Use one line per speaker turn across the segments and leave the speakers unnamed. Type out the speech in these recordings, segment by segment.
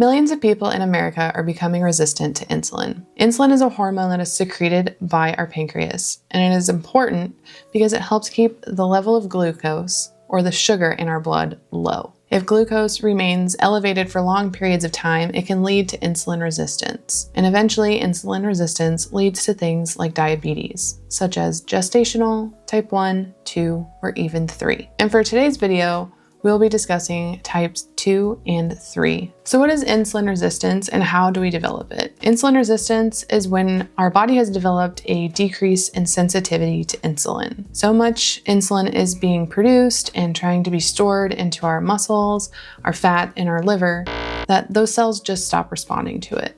Millions of people in America are becoming resistant to insulin. Insulin is a hormone that is secreted by our pancreas, and it is important because it helps keep the level of glucose, or the sugar in our blood, low. If glucose remains elevated for long periods of time, it can lead to insulin resistance. And eventually, insulin resistance leads to things like diabetes, such as gestational, type 1, 2, or even 3. And for today's video, we'll be discussing types 2 and 3. So what is insulin resistance and how do we develop it? Insulin resistance is when our body has developed a decrease in sensitivity to insulin. So much insulin is being produced and trying to be stored into our muscles, our fat, and our liver that those cells just stop responding to it.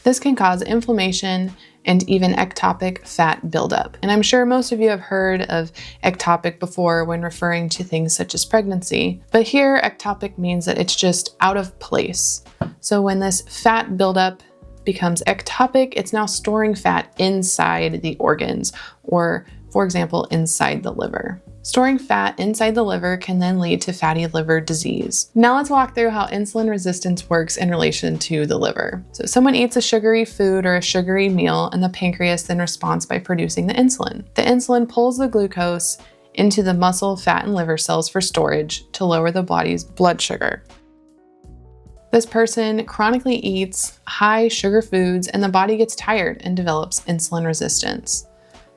This can cause inflammation and even ectopic fat buildup. And I'm sure most of you have heard of ectopic before when referring to things such as pregnancy, but here ectopic means that it's just out of place. So when this fat buildup becomes ectopic, it's now storing fat inside the organs, or for example, inside the liver. Storing fat inside the liver can then lead to fatty liver disease. Now let's walk through how insulin resistance works in relation to the liver. So someone eats a sugary food or a sugary meal, and the pancreas then responds by producing the insulin. The insulin pulls the glucose into the muscle, fat, and liver cells for storage to lower the body's blood sugar. This person chronically eats high sugar foods, and the body gets tired and develops insulin resistance.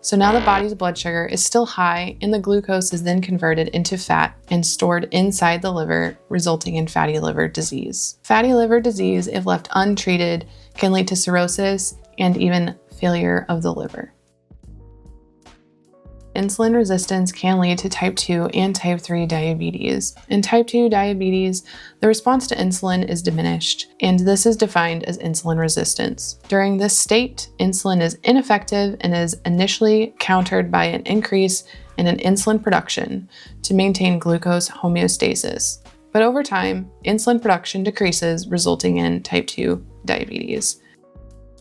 So now the body's blood sugar is still high, and the glucose is then converted into fat and stored inside the liver, resulting in fatty liver disease. Fatty liver disease, if left untreated, can lead to cirrhosis and even failure of the liver. Insulin resistance can lead to type 2 and type 3 diabetes. In type 2 diabetes, the response to insulin is diminished, and this is defined as insulin resistance. During this state, insulin is ineffective and is initially countered by an increase in an insulin production to maintain glucose homeostasis. But over time, insulin production decreases, resulting in type 2 diabetes.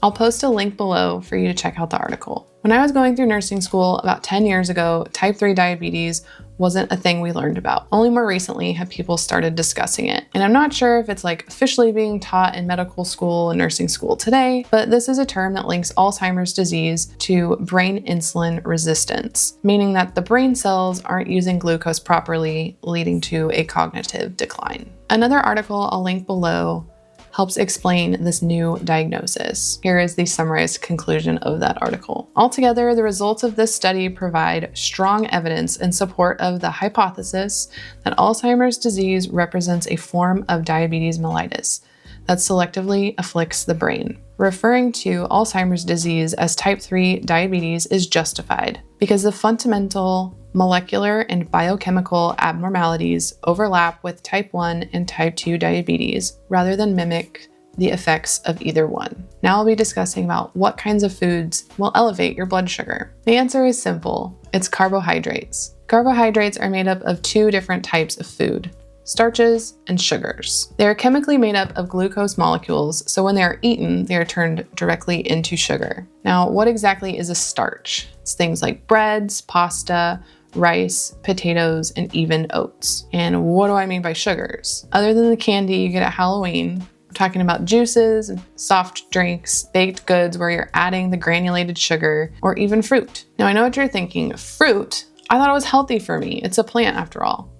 I'll post a link below for you to check out the article. When I was going through nursing school about 10 years ago, type 3 diabetes wasn't a thing we learned about. Only more recently have people started discussing it. And I'm not sure if it's like officially being taught in medical school and nursing school today, but this is a term that links Alzheimer's disease to brain insulin resistance, meaning that the brain cells aren't using glucose properly, leading to a cognitive decline. Another article I'll link below helps explain this new diagnosis. Here is the summarized conclusion of that article. Altogether, the results of this study provide strong evidence in support of the hypothesis that Alzheimer's disease represents a form of diabetes mellitus that selectively afflicts the brain. Referring to Alzheimer's disease as type 3 diabetes is justified because the fundamental molecular and biochemical abnormalities overlap with type 1 and type 2 diabetes rather than mimic the effects of either one. Now I'll be discussing about what kinds of foods will elevate your blood sugar. The answer is simple. It's carbohydrates. Carbohydrates are made up of two different types of food: starches and sugars. They are chemically made up of glucose molecules, so when they are eaten, they are turned directly into sugar. Now, what exactly is a starch? It's things like breads, pasta, rice, potatoes, and even oats. And what do I mean by sugars? Other than the candy you get at Halloween, I'm talking about juices, soft drinks, baked goods where you're adding the granulated sugar, or even fruit. Now I know what you're thinking, fruit? I thought it was healthy for me. It's a plant after all.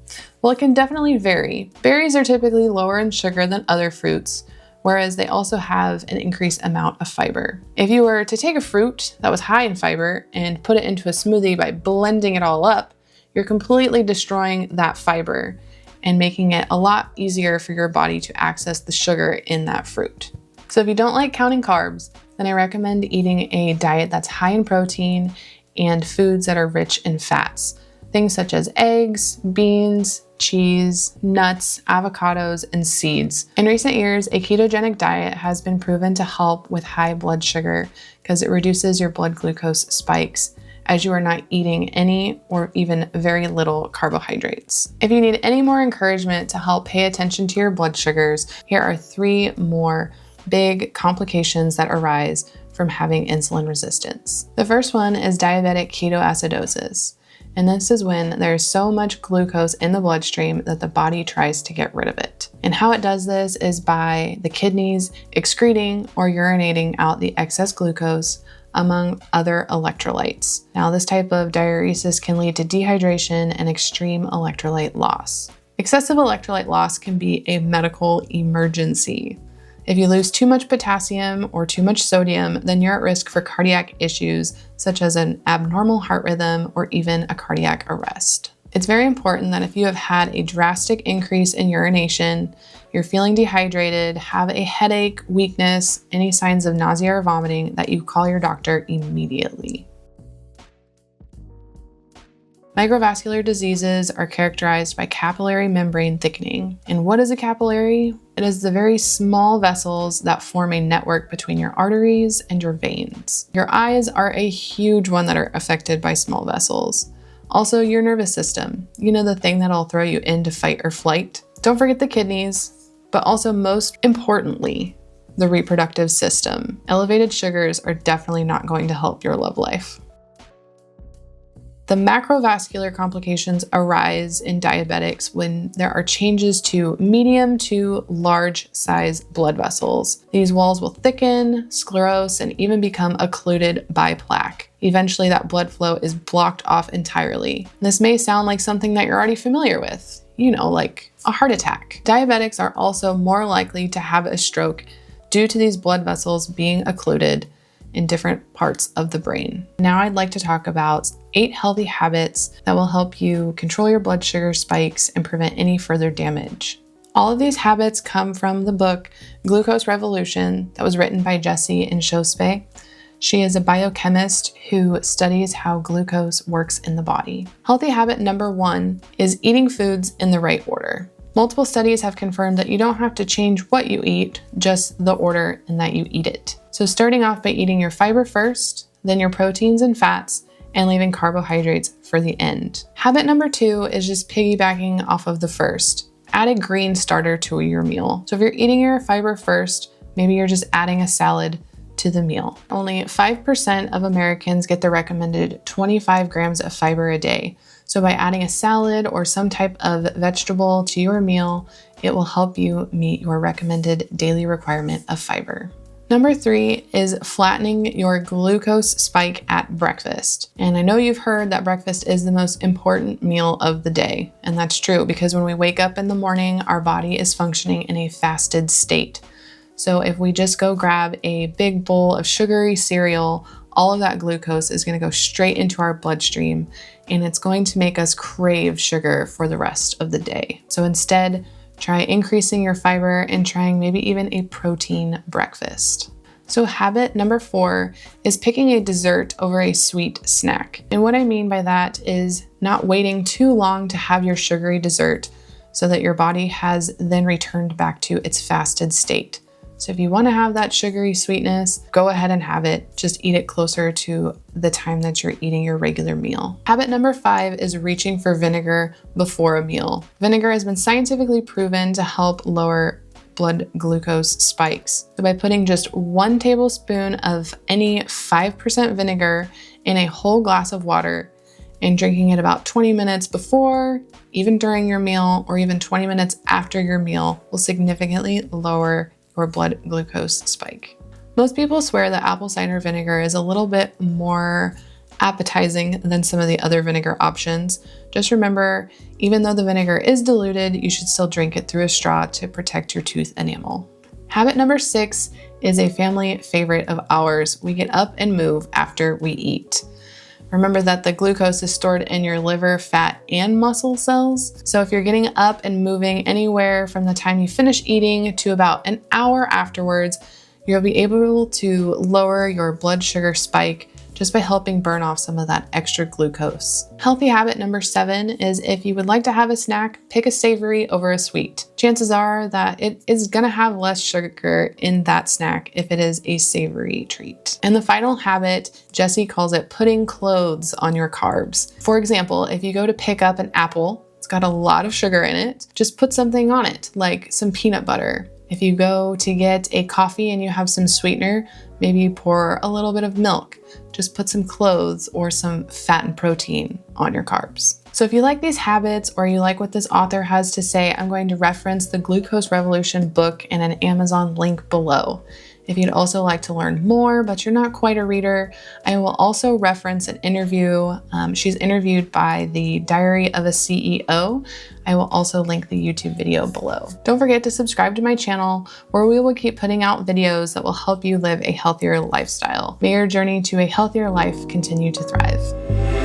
Well, it can definitely vary. Berries are typically lower in sugar than other fruits, whereas they also have an increased amount of fiber. If you were to take a fruit that was high in fiber and put it into a smoothie by blending it all up, you're completely destroying that fiber and making it a lot easier for your body to access the sugar in that fruit. So if you don't like counting carbs, then I recommend eating a diet that's high in protein and foods that are rich in fats. Things such as eggs, beans, cheese, nuts, avocados, and seeds. In recent years, a ketogenic diet has been proven to help with high blood sugar because it reduces your blood glucose spikes as you are not eating any or even very little carbohydrates. If you need any more encouragement to help pay attention to your blood sugars, here are 3 more big complications that arise from having insulin resistance. The first one is diabetic ketoacidosis. And this is when there's so much glucose in the bloodstream that the body tries to get rid of it. And how it does this is by the kidneys excreting or urinating out the excess glucose among other electrolytes. Now, this type of diuresis can lead to dehydration and extreme electrolyte loss. Excessive electrolyte loss can be a medical emergency. If you lose too much potassium or too much sodium, then you're at risk for cardiac issues such as an abnormal heart rhythm or even a cardiac arrest. It's very important that if you have had a drastic increase in urination, you're feeling dehydrated, have a headache, weakness, any signs of nausea or vomiting, that you call your doctor immediately. Microvascular diseases are characterized by capillary membrane thickening. And what is a capillary? It is the very small vessels that form a network between your arteries and your veins. Your eyes are a huge one that are affected by small vessels. Also, your nervous system, the thing that'll throw you into fight or flight. Don't forget the kidneys, but also most importantly, the reproductive system. Elevated sugars are definitely not going to help your love life. The macrovascular complications arise in diabetics when there are changes to medium to large size blood vessels. These walls will thicken, sclerose, and even become occluded by plaque. Eventually, that blood flow is blocked off entirely. This may sound like something that you're already familiar with, like a heart attack. Diabetics are also more likely to have a stroke due to these blood vessels being occluded in different parts of the brain. Now I'd like to talk about 8 healthy habits that will help you control your blood sugar spikes and prevent any further damage. All of these habits come from the book Glucose Revolution that was written by Jessie Inchauspé. She is a biochemist who studies how glucose works in the body. Healthy habit number 1 is eating foods in the right order. Multiple studies have confirmed that you don't have to change what you eat, just the order in that you eat it. So starting off by eating your fiber first, then your proteins and fats, and leaving carbohydrates for the end. Habit number 2 is just piggybacking off of the first. Add a green starter to your meal. So if you're eating your fiber first, maybe you're just adding a salad to the meal. Only 5% of Americans get the recommended 25 grams of fiber a day. So by adding a salad or some type of vegetable to your meal, it will help you meet your recommended daily requirement of fiber. Number 3 is flattening your glucose spike at breakfast. And I know you've heard that breakfast is the most important meal of the day. And that's true because when we wake up in the morning, our body is functioning in a fasted state. So if we just go grab a big bowl of sugary cereal, all of that glucose is going to go straight into our bloodstream and it's going to make us crave sugar for the rest of the day. So instead, try increasing your fiber and trying maybe even a protein breakfast. So habit number 4 is picking a dessert over a sweet snack. And what I mean by that is not waiting too long to have your sugary dessert so that your body has then returned back to its fasted state. So if you want to have that sugary sweetness, go ahead and have it. Just eat it closer to the time that you're eating your regular meal. Habit number 5 is reaching for vinegar before a meal. Vinegar has been scientifically proven to help lower blood glucose spikes. So by putting just 1 tablespoon of any 5% vinegar in a whole glass of water and drinking it about 20 minutes before, even during your meal, or even 20 minutes after your meal will significantly lower your blood glucose spike. Most people swear that apple cider vinegar is a little bit more appetizing than some of the other vinegar options. Just remember, even though the vinegar is diluted, you should still drink it through a straw to protect your tooth enamel. Habit number 6 is a family favorite of ours. We get up and move after we eat. Remember that the glucose is stored in your liver, fat, and muscle cells. So if you're getting up and moving anywhere from the time you finish eating to about an hour afterwards, you'll be able to lower your blood sugar spike just by helping burn off some of that extra glucose. Healthy habit number 7 is if you would like to have a snack, pick a savory over a sweet. Chances are that it is gonna have less sugar in that snack if it is a savory treat. And the final habit, Jessie calls it putting clothes on your carbs. For example, if you go to pick up an apple, it's got a lot of sugar in it, just put something on it, like some peanut butter. If you go to get a coffee and you have some sweetener, maybe pour a little bit of milk. just put some clothes or some fat and protein on your carbs. So if you like these habits or you like what this author has to say, I'm going to reference the Glucose Revolution book and an Amazon link below. If you'd also like to learn more, but you're not quite a reader, I will also reference an interview. She's interviewed by the Diary of a CEO. I will also link the YouTube video below. Don't forget to subscribe to my channel, where we will keep putting out videos that will help you live a healthier lifestyle. May your journey to a healthier life continue to thrive.